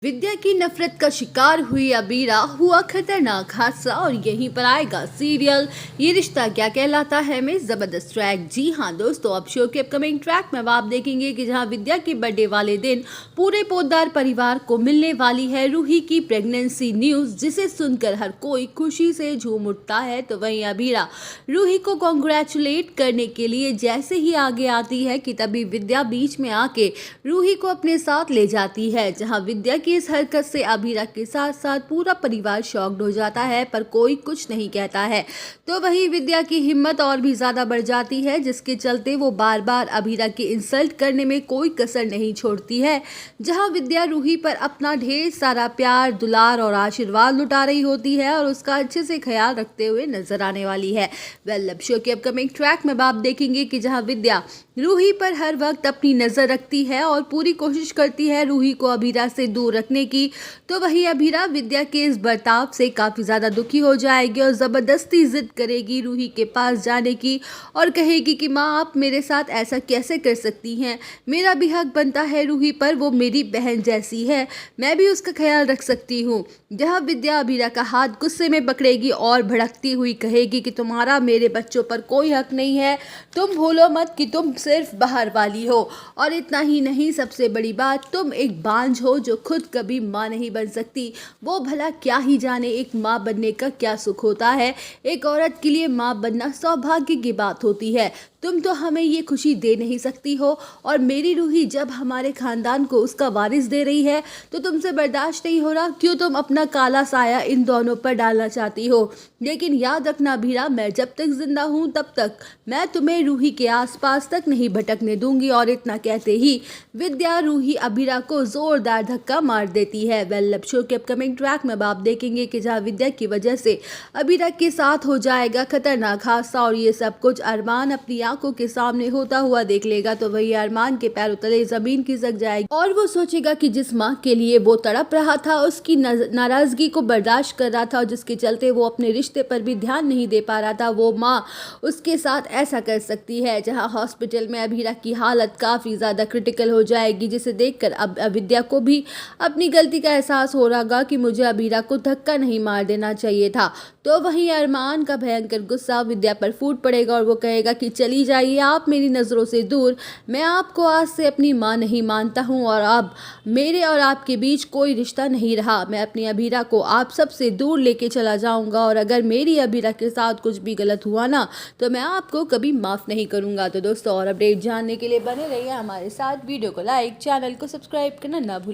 विद्या की नफरत का शिकार हुई अबीरा, हुआ खतरनाक हादसा और यहीं पर आएगा सीरियल ये रिश्ता क्या कहलाता है में जबरदस्त ट्रैक। जी हाँ दोस्तों, अब शो के अपकमिंग ट्रैक में आप देखेंगे कि जहां विद्या के बर्थडे वाले दिन पूरे पोद्दार परिवार को मिलने वाली है रूही की प्रेगनेंसी न्यूज, जिसे सुनकर हर कोई खुशी से झूम उठता है। तो वहीं अबीरा रूही को कॉन्ग्रेचुलेट करने के लिए जैसे ही आगे आती है कि तभी विद्या बीच में आके रूही को अपने साथ ले जाती है। जहां विद्या की इस हरकत से अबीरा के साथ साथ पूरा परिवार शॉक्ड हो जाता है, पर कोई कुछ नहीं कहता है। तो वहीं विद्या की हिम्मत और भी ज्यादा बढ़ जाती है, जिसके चलते वो बार बार अबीरा की इंसल्ट करने में कोई कसर नहीं छोड़ती है। जहां विद्या रूही पर अपना ढेर सारा प्यार, दुलार और आशीर्वाद लुटा रही होती है और उसका अच्छे से ख्याल रखते हुए नजर आने वाली है। वेल, शो के अपकमिंग ट्रैक में आप देखेंगे कि जहां विद्या रूही पर हर वक्त अपनी नजर रखती है और पूरी कोशिश करती है रूही को अबीरा से दूर रखने की, तो वहीं अबीरा विद्या के इस बर्ताव से काफी ज्यादा दुखी हो जाएगी और जबरदस्ती जिद करेगी रूही के पास जाने की और कहेगी कि माँ, आप मेरे साथ ऐसा कैसे कर सकती हैं, मेरा भी हक बनता है रूही पर, वो मेरी बहन जैसी है, मैं भी उसका ख्याल रख सकती हूँ। जहाँ विद्या अबीरा का हाथ गुस्से में पकड़ेगी और भड़कती हुई कहेगी कि तुम्हारा मेरे बच्चों पर कोई हक नहीं है, तुम भूलो मत कि तुम सिर्फ बाहर वाली हो, और इतना ही नहीं, सबसे बड़ी बात, तुम एक बांझ हो जो खुद कभी माँ नहीं बन सकती। वो भला क्या ही जाने एक माँ बनने का क्या सुख होता है। एक औरत के लिए माँ बनना सौभाग्य की बात होती है। तुम तो हमें ये खुशी दे नहीं सकती हो, और मेरी रूही जब हमारे खानदान को उसका वारिस दे रही है तो तुमसे बर्दाश्त नहीं हो रहा। क्यों तुम अपना काला साया इन दोनों पर डालना चाहती हो? लेकिन याद रखना भीरा, मैं जब तक जिंदा हूँ तब तक मैं तुम्हें रूही के आसपास तक नहीं भटकने दूंगी। और इतना कहते ही विद्या रूही अबीरा को जोरदार धक्का मार देती है। वेल, शो के अपकमिंग ट्रैक में आप देखेंगे कि जहाँ विद्या की वजह से अबीरा के साथ हो जाएगा खतरनाक हादसा, और ये सब कुछ अरमान अपनी आंखों के सामने होता हुआ देख लेगा। तो वही अरमान के पैरों तले जमीन खिसक जाएगी और वो सोचेगा कि जिस माँ के लिए वो तड़प रहा था, उसकी नाराजगी को बर्दाश्त कर रहा था और जिसके चलते वो अपने रिश्ते पर भी ध्यान नहीं दे पा रहा था, वो माँ उसके साथ ऐसा कर सकती है। जहाँ हॉस्पिटल में अबीरा की हालत काफी ज्यादा क्रिटिकल हो जाएगी, जिसे देखकर अब विद्या को भी अपनी गलती का एहसास हो रहा कि मुझे अबीरा को धक्का नहीं मार देना चाहिए था। तो वहीं अरमान का भयंकर गुस्सा विद्या पर फूट पड़ेगा और वो कहेगा कि चली जाइए आप मेरी नज़रों से दूर, मैं आपको आज से अपनी माँ नहीं मानता हूँ और अब मेरे और आपके बीच कोई रिश्ता नहीं रहा। मैं अपनी अबीरा को आप सबसे दूर लेके चला जाऊँगा, और अगर मेरी अबीरा के साथ कुछ भी गलत हुआ ना तो मैं आपको कभी माफ़ नहीं करूँगा। तो दोस्तों, और अपडेट जानने के लिए बने रहिए हमारे साथ। वीडियो को लाइक, चैनल को सब्सक्राइब करना ना भूलें।